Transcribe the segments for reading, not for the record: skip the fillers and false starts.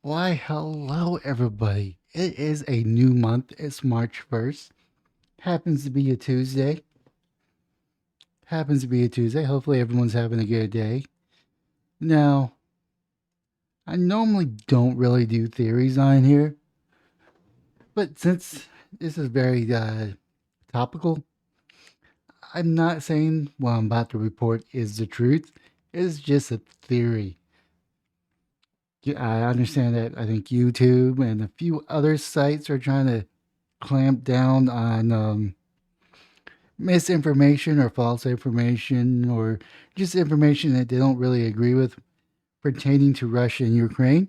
Why, hello, everybody. It is a new month. It's March 1st. Happens to be a Tuesday. Hopefully, everyone's having a good day. Now, I normally don't really do theories on here, but since this is very topical, I'm not saying what I'm about to report is the truth. It's just a theory. Yeah, I understand that I think YouTube and a few other sites are trying to clamp down on misinformation or false information or just information that they don't really agree with pertaining to Russia and Ukraine.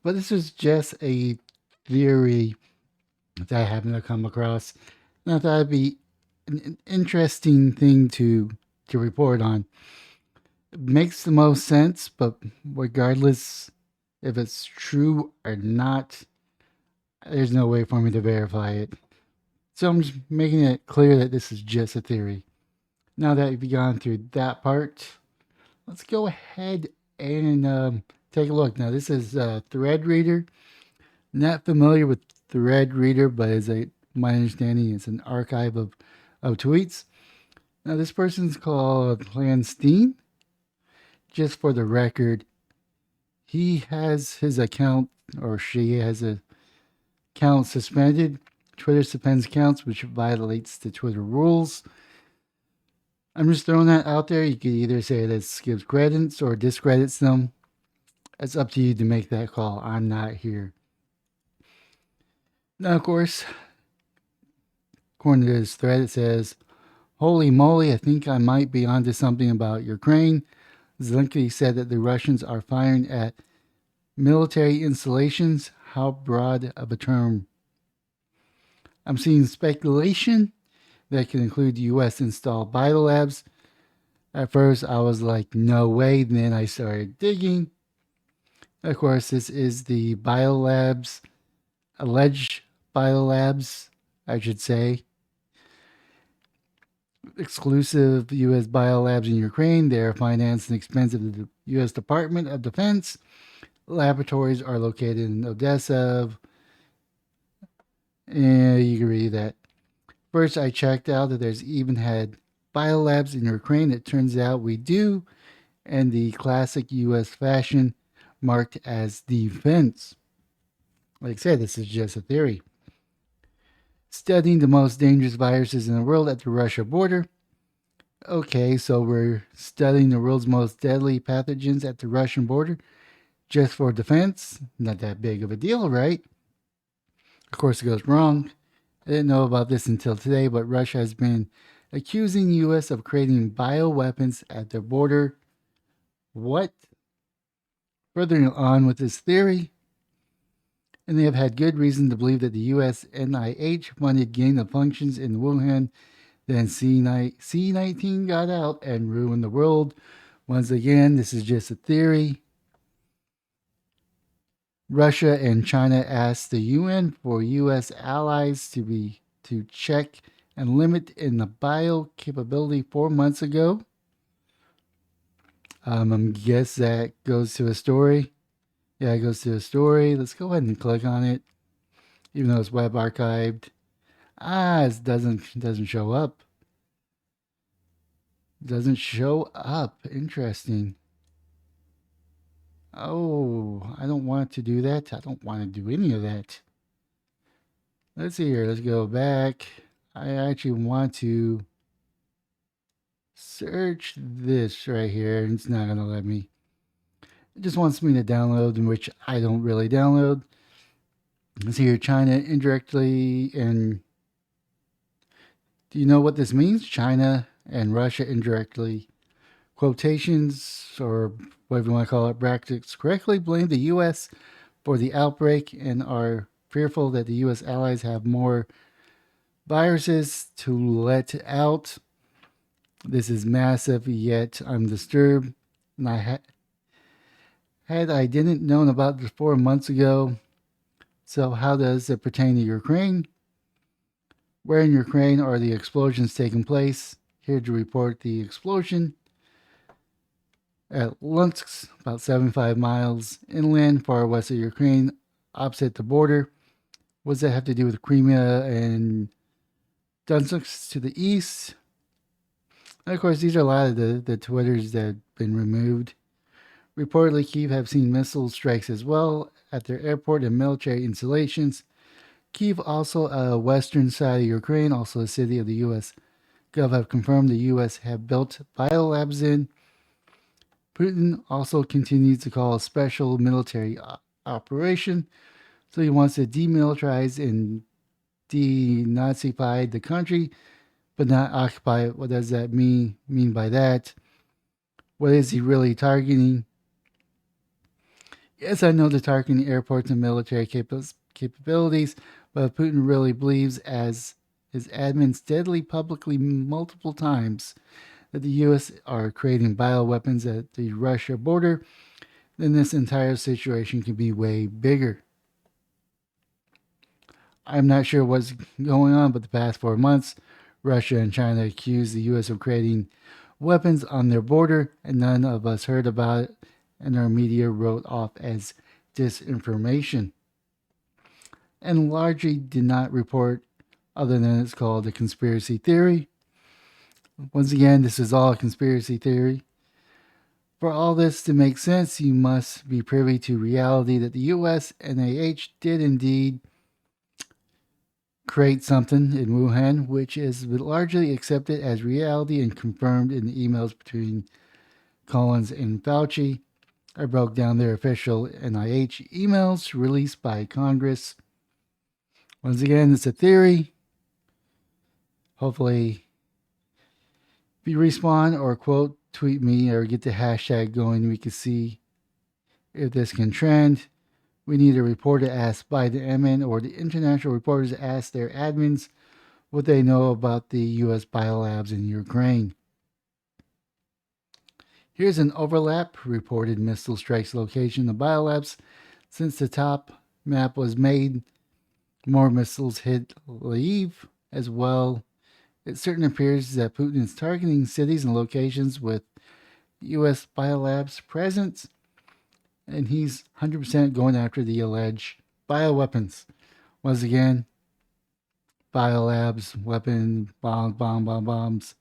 But this is just a theory that I happen to come across. And I thought it'd be an interesting thing to report on. It makes the most sense, but regardless if it's true or not, there's no way for me to verify it. So I'm just making it clear that this is just a theory. Now that you've gone through that part, let's go ahead and take a look. Now, this is Threadreader. Not familiar with Threadreader, but as my understanding, it's an archive of tweets. Now, this person's called Clanstein. Just for the record, he has his account, or she has a account suspended. Twitter suspends accounts, which violates the Twitter rules. I'm just throwing that out there. You could either say this gives credence or discredits them. It's up to you to make that call. I'm not here. Now, of course, according to this thread, it says, "Holy moly, I think I might be onto something about Ukraine." Zelensky said that the Russians are firing at military installations. How broad of a term? I'm seeing speculation that can include U.S. installed biolabs. At first, I was like, no way. Then I started digging. Of course, this is the biolabs, alleged biolabs, I should say. Exclusive U.S. biolabs in Ukraine. They are financed and expensive to the U.S. Department of Defense. Laboratories are located in Odessa. And you can read that. First, I checked out that there's even had biolabs in Ukraine. It turns out we do, and the classic U.S. fashion marked as defense. Like I said, this is just a theory. Studying the most dangerous viruses in the world at the Russia border. Okay, so we're studying the world's most deadly pathogens at the Russian border just for defense. Not that big of a deal, right? Of course, it goes wrong. I didn't know about this until today, but Russia has been accusing the U.S. of creating bioweapons at their border. What? Further on with this theory, and they have had good reason to believe that the U.S. NIH funded gain of functions in Wuhan. Then C19 got out and ruined the world. Once again, this is just a theory. Russia and China asked the UN for U.S. allies to check and limit in the bio capability 4 months ago. I guess that goes to a story. Yeah, it goes to a story. Let's go ahead and click on it, even though it's web archived. It doesn't show up. Doesn't show up. Interesting. Oh, I don't want to do that. I don't want to do any of that. Let's see here. Let's go back. I actually want to search this right here. It's not going to let me. It just wants me to download, in which I don't really download. Let's see here. China indirectly. And do you know what this means? China and Russia indirectly. Quotations, or whatever you want to call it, brackets, correctly blame the U.S. for the outbreak and are fearful that the U.S. allies have more viruses to let out. This is massive, yet I'm disturbed. And I didn't known about this 4 months ago. So how does it pertain to Ukraine? Where in Ukraine are the explosions taking place? Here to report the explosion. at Lunsk, about 75 miles inland, far west of Ukraine, opposite the border. What does that have to do with Crimea and Donetsk to the east? And of course, these are a lot of the Twitters that have been removed. Reportedly, Kyiv have seen missile strikes as well at their airport and military installations. Kyiv, also a western side of Ukraine, also a city of the U.S. Gov have confirmed the U.S. have built biolabs in. Putin also continues to call a special military operation. So he wants to demilitarize and denazify the country, but not occupy it. What does that mean by that? What is he really targeting? Yes, I know they're targeting airports and military capabilities, but if Putin really believes, as his admin steadily publicly multiple times, that the U.S. are creating bioweapons at the Russia border, then this entire situation could be way bigger. I'm not sure what's going on, but the past 4 months, Russia and China accused the U.S. of creating weapons on their border, and none of us heard about it, and our media wrote off as disinformation, and largely did not report, other than it's called a conspiracy theory. Once again, this is all a conspiracy theory. For all this to make sense, you must be privy to reality that the U.S. NIH did indeed create something in Wuhan, which is largely accepted as reality and confirmed in the emails between Collins and Fauci. I broke down their official NIH emails released by Congress. Once again, it's a theory. Hopefully, if you respond or quote tweet me or get the hashtag going, we can see if this can trend. We need a reporter asked by the admin, or the international reporters ask their admins what they know about the U.S. biolabs in Ukraine. Here's an overlap reported missile strikes location of biolabs. Since the top map was made, more missiles hit Lviv as well. It certainly appears that Putin is targeting cities and locations with U.S. biolabs presence, and he's 100% going after the alleged bioweapons. Once again, biolabs, weapon, bombs.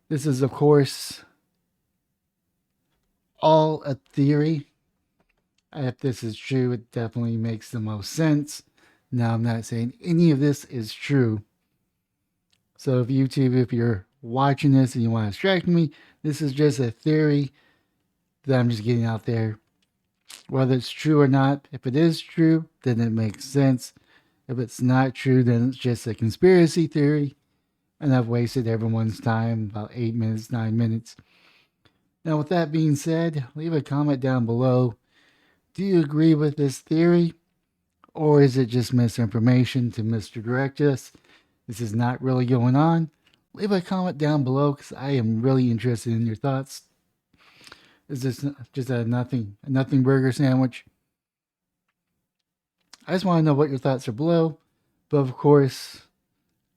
This is, of course, all a theory. If this is true, it definitely makes the most sense. Now, I'm not saying any of this is true. So if YouTube, if you're watching this and you want to distract me, this is just a theory that I'm just getting out there. Whether it's true or not, if it is true, then it makes sense. If it's not true, then it's just a conspiracy theory. And I've wasted everyone's time, about 8 minutes, 9 minutes. Now, with that being said, leave a comment down below. Do you agree with this theory? Or is it just misinformation to misdirect us? This is not really going on. Leave a comment down below because I am really interested in your thoughts. Is this just a nothing burger sandwich? I just want to know what your thoughts are below. But of course,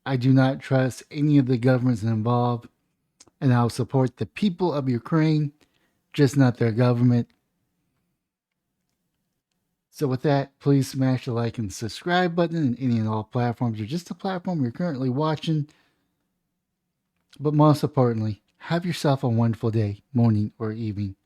I do not trust any of the governments involved, and I'll support the people of Ukraine, just not their government. So with that, please smash the like and subscribe button in any and all platforms, or just the platform you're currently watching. But most importantly, have yourself a wonderful day, morning, or evening.